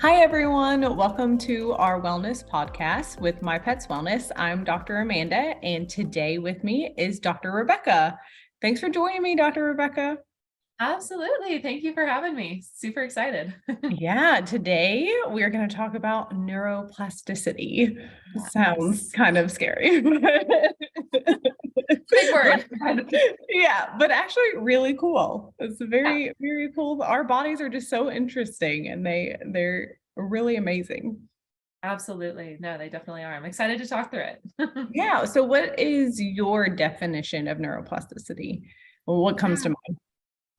Hi, everyone. Welcome to our wellness podcast with My Pets Wellness. I'm Dr. Amanda, and today with me is Dr. Rebekah. Thanks for joining me, Dr. Rebekah. Absolutely. Thank you for having me. Super excited. Yeah, today we're going to talk about neuroplasticity. Sounds Yes. kind of scary. Big word. Yeah, but actually really cool. It's Yeah, very, very cool. Our bodies are just so interesting and they're really amazing. absolutely. No, they definitely are. I'm excited to talk through it. Yeah. So what is your definition of neuroplasticity? What comes to Yeah. mind?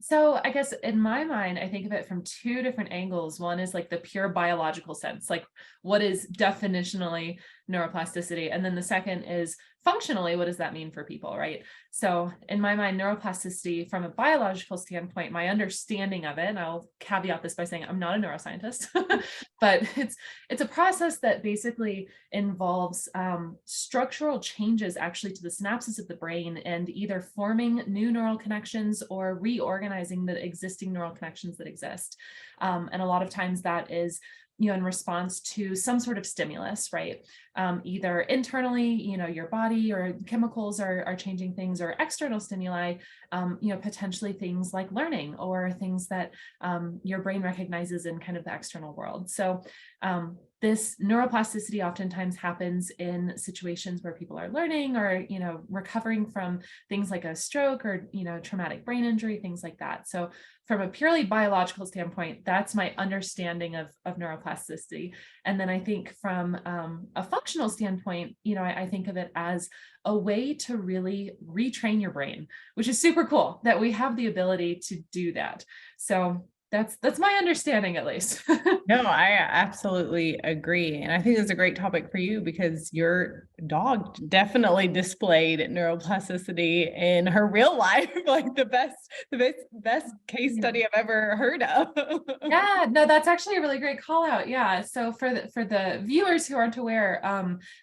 So I guess in my mind, I think of it from two different angles. One is like the pure biological sense, like what is definitionally neuroplasticity? And then the second is functionally, what does that mean for people, right? So in my mind, neuroplasticity from a biological standpoint, my understanding of it, and I'll caveat this by saying I'm not a neuroscientist, but it's a process that basically involves structural changes actually to the synapses of the brain and either forming new neural connections or reorganizing the existing neural connections that exist. And a lot of times that is in response to some sort of stimulus, right? Either internally, your body or chemicals are changing things, or external stimuli, potentially things like learning or things that your brain recognizes in kind of the external world. So this neuroplasticity oftentimes happens in situations where people are learning or, recovering from things like a stroke or, traumatic brain injury, things like that. So from a purely biological standpoint, that's my understanding of neuroplasticity. And then I think from a functional standpoint, I think of it as a way to really retrain your brain, which is super cool that we have the ability to do that. So that's my understanding, at least. No, I absolutely agree. And I think it's a great topic for you because your dog definitely displayed neuroplasticity in her real life, like the best case study I've ever heard of. Yeah, no, that's actually a really great call out. Yeah. So for the viewers who aren't aware,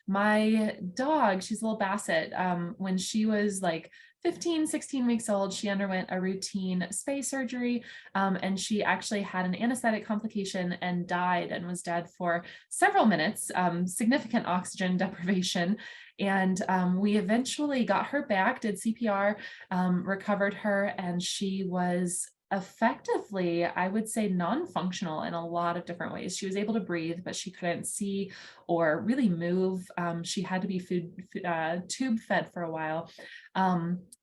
my dog, she's a little Basset. When she was like 15, 16 weeks old, she underwent a routine spay surgery. And she actually had an anesthetic complication and died and was dead for several minutes, significant oxygen deprivation. And we eventually got her back, did CPR, recovered her, and she was effectively, I would say, non-functional in a lot of different ways. She was able to breathe, but she couldn't see or really move. She had to be tube fed for a while.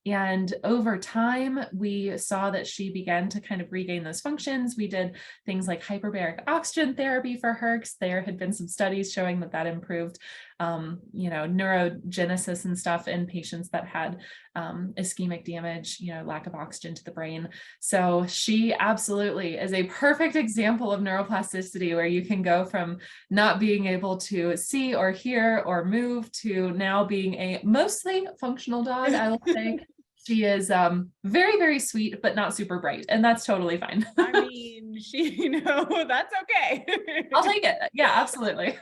And over time, we saw that she began to kind of regain those functions. We did things like hyperbaric oxygen therapy for her, because there had been some studies showing that improved neurogenesis and stuff in patients that had ischemic damage, lack of oxygen to the brain. So she absolutely is a perfect example of neuroplasticity, where you can go from not being able to see or hear or move to now being a mostly functional dog, I will say. She is very, very sweet, but not super bright. And that's totally fine. I mean, that's okay. I'll take it. Yeah, absolutely.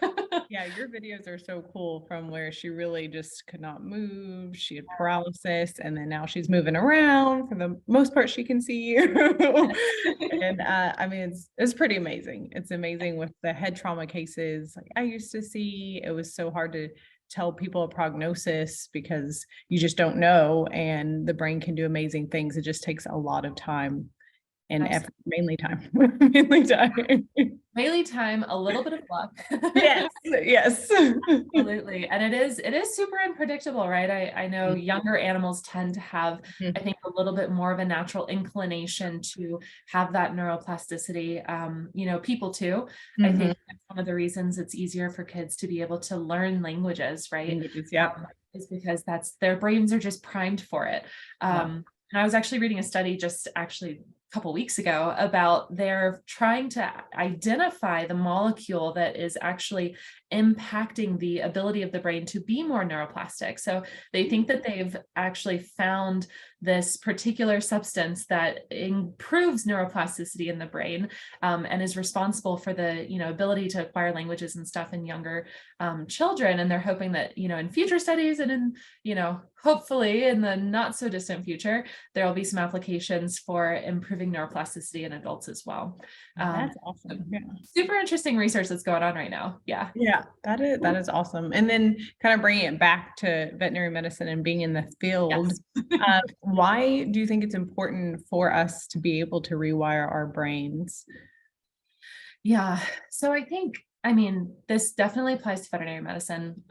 Yeah, your videos are so cool from where she really just could not move. She had paralysis, and then now she's moving around. For the most part, she can see you. And I mean, it's pretty amazing. It's amazing with the head trauma cases like I used to see. It was so hard to tell people a prognosis because you just don't know, and the brain can do amazing things. It just takes a lot of time and effort, mainly time. Mainly time. Mainly time, a little bit of luck. Yes, yes. Absolutely. And it is super unpredictable, right? I know younger animals tend to have, I think, a little bit more of a natural inclination to have that neuroplasticity. People too. I think that's one of the reasons it's easier for kids to be able to learn languages, right? Languages, yeah. Is because their brains are just primed for it. And I was actually reading a study just actually couple weeks ago about they're trying to identify the molecule that is actually impacting the ability of the brain to be more neuroplastic. So they think that they've actually found this particular substance that improves neuroplasticity in the brain, and is responsible for the, ability to acquire languages and stuff in younger children. And they're hoping that, in future studies and in, hopefully in the not so distant future, there will be some applications for improving neuroplasticity in adults as well. That's awesome. Yeah. Super interesting research that's going on right now. Yeah. Yeah, that is awesome. And then kind of bringing it back to veterinary medicine and being in the field, Yes. why do you think it's important for us to be able to rewire our brains? Yeah. So this definitely applies to veterinary medicine.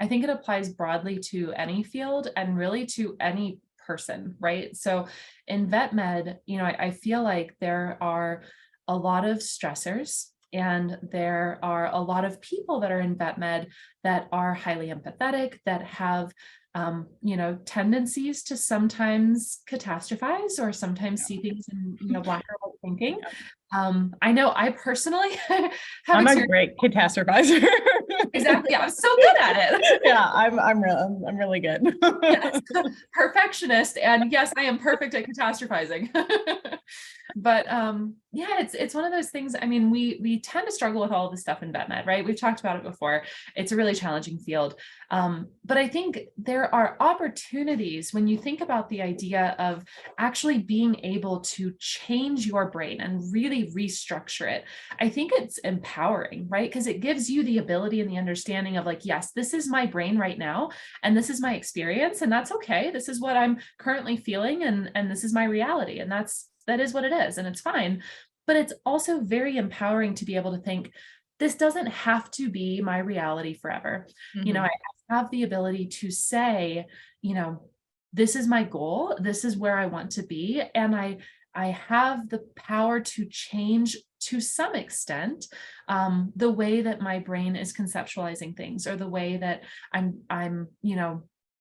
I think it applies broadly to any field and really to any person, right? So in vet med, I feel like there are a lot of stressors, and there are a lot of people that are in vet med that are highly empathetic, that have tendencies to sometimes catastrophize or sometimes see things in, black or white thinking. I know I personally have I'm a great catastrophizer. Exactly. I'm so good at it. Yeah, I'm really good. Yes. Perfectionist. And yes, I am perfect at catastrophizing. But yeah, it's one of those things. I mean, we tend to struggle with all of this stuff in vet med, right? We've talked about it before. It's a really challenging field. But I think there are opportunities when you think about the idea of actually being able to change your brain and really restructure it. I think it's empowering, right? Because it gives you the ability and the understanding of like, yes, this is my brain right now, and this is my experience, and that's okay. This is what I'm currently feeling, and this is my reality. And that is what it is, and it's fine. But it's also very empowering to be able to think, this doesn't have to be my reality forever. Mm-hmm. I have the ability to say, this is my goal, this is where I want to be, and I have the power to change to some extent the way that my brain is conceptualizing things, or the way that I'm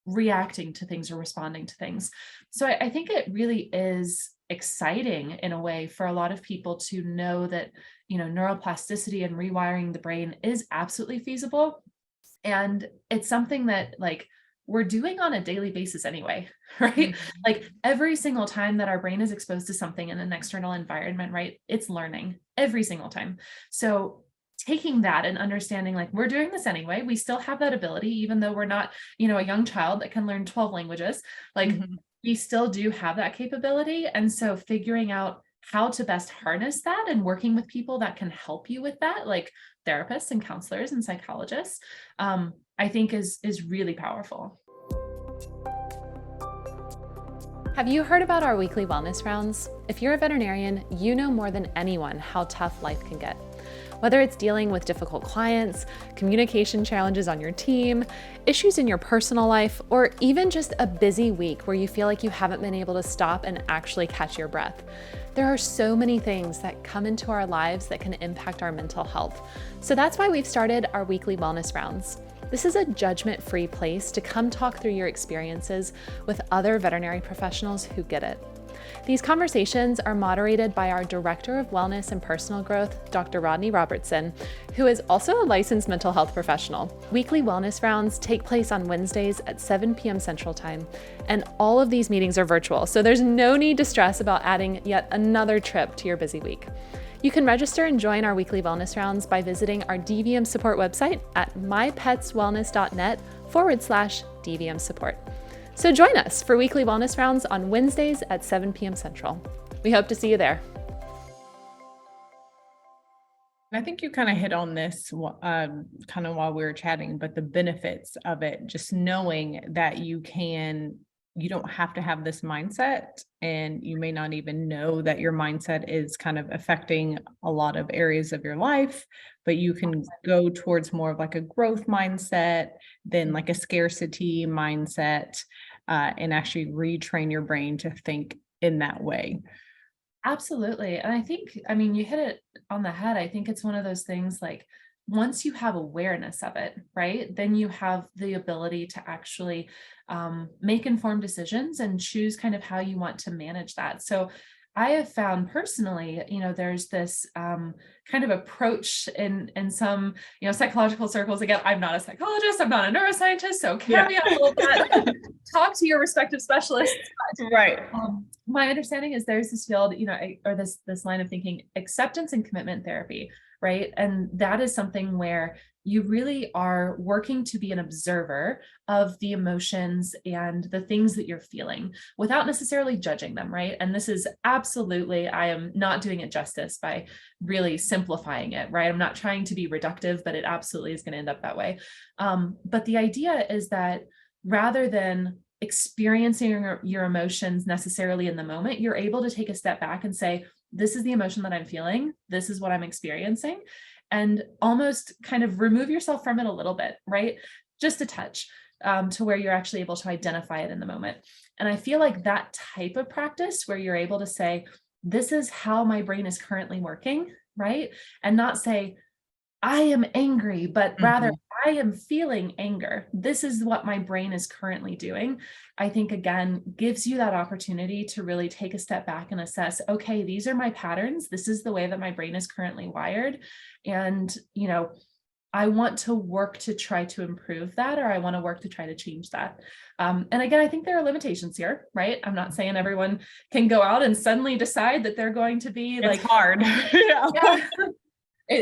reacting to things or responding to things. So I think it really is exciting in a way for a lot of people to know that, neuroplasticity and rewiring the brain is absolutely feasible. And it's something that we're doing on a daily basis anyway, right? Mm-hmm. Like every single time that our brain is exposed to something in an external environment, right? It's learning every single time. So taking that and understanding we're doing this anyway, we still have that ability, even though we're not, a young child that can learn 12 languages, Mm-hmm. we still do have that capability. And so figuring out how to best harness that and working with people that can help you with that, like therapists and counselors and psychologists, I think is really powerful. Have you heard about our weekly wellness rounds? If you're a veterinarian, you know more than anyone how tough life can get. Whether it's dealing with difficult clients, communication challenges on your team, issues in your personal life, or even just a busy week where you feel like you haven't been able to stop and actually catch your breath. There are so many things that come into our lives that can impact our mental health. So that's why we've started our weekly wellness rounds. This is a judgment-free place to come talk through your experiences with other veterinary professionals who get it. These conversations are moderated by our Director of Wellness and Personal Growth, Dr. Rodney Robertson, who is also a licensed mental health professional. Weekly wellness rounds take place on Wednesdays at 7 p.m. Central Time, and all of these meetings are virtual, so there's no need to stress about adding yet another trip to your busy week. You can register and join our weekly wellness rounds by visiting our DVM support website at mypetswellness.net/DVM support. So join us for weekly wellness rounds on Wednesdays at 7 p.m. Central. We hope to see you there. I think you kind of hit on this kind of while we were chatting, but the benefits of it, just knowing that you don't have to have this mindset, and you may not even know that your mindset is kind of affecting a lot of areas of your life, but you can go towards more of a growth mindset than a scarcity mindset, and actually retrain your brain to think in that way. Absolutely. And I think, you hit it on the head. I think it's one of those things once you have awareness of it, right, then you have the ability to actually make informed decisions and choose kind of how you want to manage that. So I have found personally, there's this kind of approach in some, psychological circles. Again, I'm not a psychologist, I'm not a neuroscientist, so caveat a little bit. Talk to your respective specialists. Right. My understanding is there's this field, or this line of thinking, acceptance and commitment therapy, right? And that is something where you really are working to be an observer of the emotions and the things that you're feeling without necessarily judging them, right? And this is absolutely, I am not doing it justice by really simplifying it, right? I'm not trying to be reductive, but it absolutely is going to end up that way. But the idea is that rather than experiencing your emotions necessarily in the moment, you're able to take a step back and say, this is the emotion that I'm feeling. This is what I'm experiencing. And almost kind of remove yourself from it a little bit, right? Just a touch, to where you're actually able to identify it in the moment. And I feel like that type of practice where you're able to say, this is how my brain is currently working, right? And not say, I am angry, but rather I am feeling anger. This is what my brain is currently doing. I think, again, gives you that opportunity to really take a step back and assess, okay, these are my patterns. This is the way that my brain is currently wired. And, I want to work to try to improve that, or I want to work to try to change that. And again, I think there are limitations here, right? I'm not saying everyone can go out and suddenly decide that they're going to be It's hard. Yeah.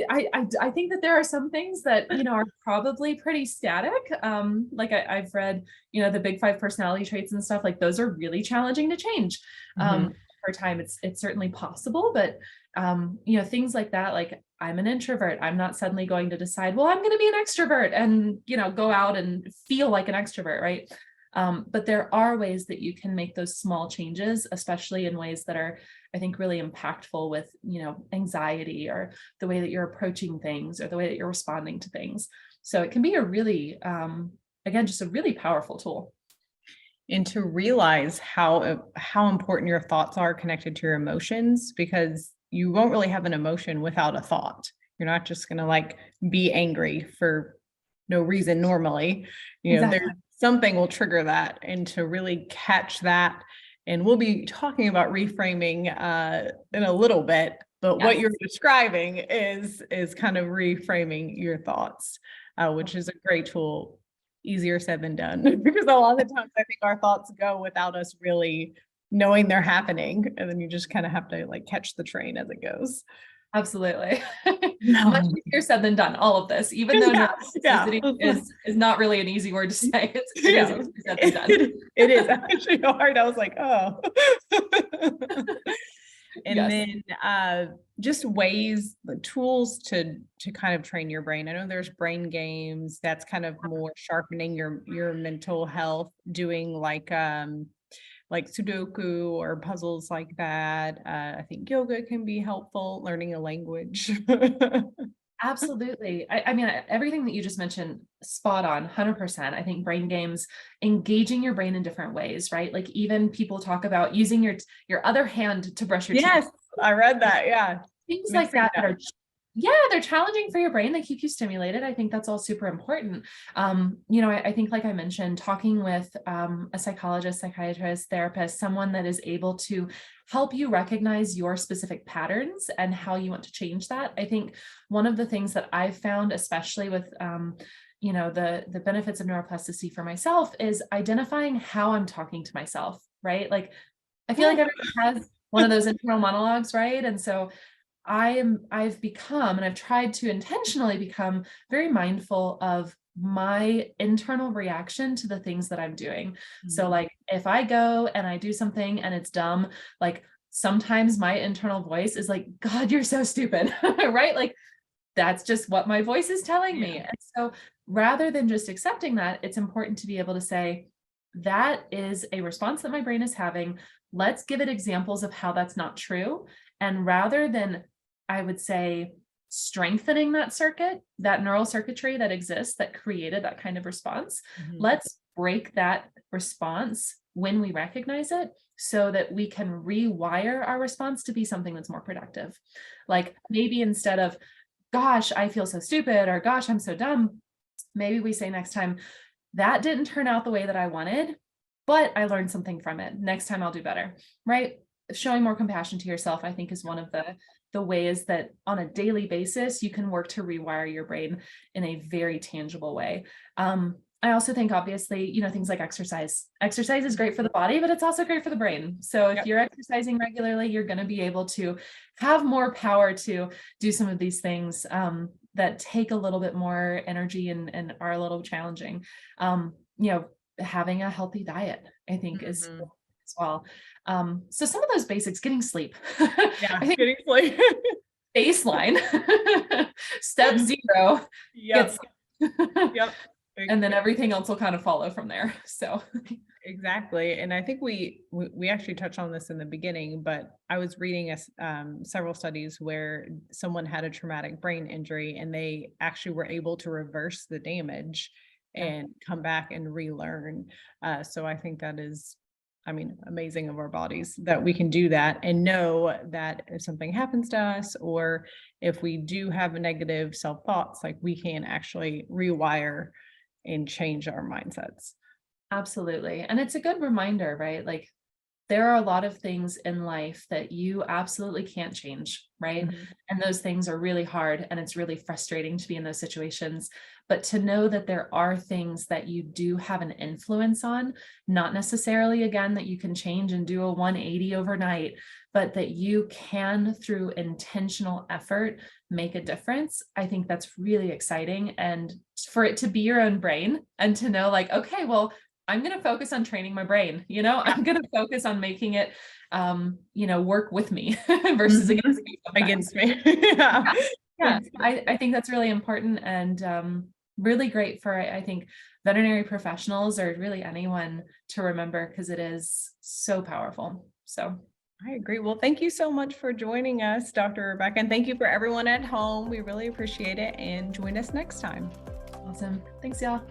I think that there are some things that, are probably pretty static. Like I've read, the big 5 personality traits and stuff, like those are really challenging to change. For time, it's certainly possible, but, things like that, like I'm an introvert. I'm not suddenly going to decide, well, I'm going to be an extrovert and, go out and feel like an extrovert, right? But there are ways that you can make those small changes, especially in ways that are, I think, really impactful with, anxiety, or the way that you're approaching things, or the way that you're responding to things. So it can be a really, again, just a really powerful tool. And to realize how important your thoughts are connected to your emotions, because you won't really have an emotion without a thought. You're not just going to be angry for no reason normally. Exactly. Something will trigger that, and to really catch that. And we'll be talking about reframing in a little bit, but what you're describing is kind of reframing your thoughts, which is a great tool. Easier said than done, because a lot of the times I think our thoughts go without us really knowing they're happening, and then you just kind of have to catch the train as it goes. Absolutely. Much easier said than done, all of this, even though neuroplasticity is not really an easy word to say. It's easier said than done. It is actually hard. I was like, oh. And then just ways, tools to kind of train your brain. I know there's brain games that's kind of more sharpening your mental health, doing like Sudoku or puzzles like that. I think yoga can be helpful, learning a language. Absolutely. I mean, everything that you just mentioned, spot on, 100%. I think brain games, engaging your brain in different ways, right? Like even people talk about using your other hand to brush your teeth. Yes, I read that. Yeah. Things like that are, they're challenging for your brain. They keep you stimulated. I think that's all super important. I think, like I mentioned, talking with a psychologist, psychiatrist, therapist, someone that is able to help you recognize your specific patterns and how you want to change that. I think one of the things that I've found, especially with, the benefits of neuroplasticity for myself, is identifying how I'm talking to myself, right? Like, I feel like everyone has one of those internal monologues, right? And so I've become, and I've tried to intentionally become, very mindful of my internal reaction to the things that I'm doing. Mm-hmm. So like, if I go and I do something and it's dumb, like sometimes my internal voice is like, God, you're so stupid, right? Like that's just what my voice is telling me. And so rather than just accepting that, it's important to be able to say, that is a response that my brain is having. Let's give it examples of how that's not true. And rather than, I would say, strengthening that circuit, that neural circuitry that exists that created that kind of response, let's break that response when we recognize it so that we can rewire our response to be something that's more productive. Like maybe instead of, gosh, I feel so stupid, or gosh, I'm so dumb, maybe we say next time, that didn't turn out the way that I wanted, but I learned something from it. Next time I'll do better, right? showing more compassion to yourself, I think, is one of the ways that on a daily basis, you can work to rewire your brain in a very tangible way. I also think, obviously, things like exercise. Exercise is great for the body, but it's also great for the brain. So if you're exercising regularly, you're going to be able to have more power to do some of these things that take a little bit more energy and are a little challenging. Having a healthy diet, I think, is as well. So some of those basics, getting sleep. Yeah, I think getting sleep. baseline, step 0. Yep. Yep. And then everything else will kind of follow from there. So exactly. And I think we actually touched on this in the beginning, but I was reading several studies where someone had a traumatic brain injury and they actually were able to reverse the damage and come back and relearn. So I think that is, amazing of our bodies that we can do that and know that if something happens to us, or if we do have a negative self-thoughts, like we can actually rewire and change our mindsets. Absolutely. And it's a good reminder, right? Like, there are a lot of things in life that you absolutely can't change, right? And those things are really hard, and it's really frustrating to be in those situations. But to know that there are things that you do have an influence on, not necessarily, again, that you can change and do a 180 overnight, but that you can, through intentional effort, make a difference. I think that's really exciting. And for it to be your own brain and to know, like, okay, well, I'm going to focus on training my brain, I'm going to focus on making it, work with me versus against me. Yeah. I think that's really important and really great for, I think, veterinary professionals, or really anyone, to remember, because it is so powerful. So I agree. Well, thank you so much for joining us, Dr. Rebekah, and thank you for everyone at home. We really appreciate it, and join us next time. Awesome. Thanks, y'all.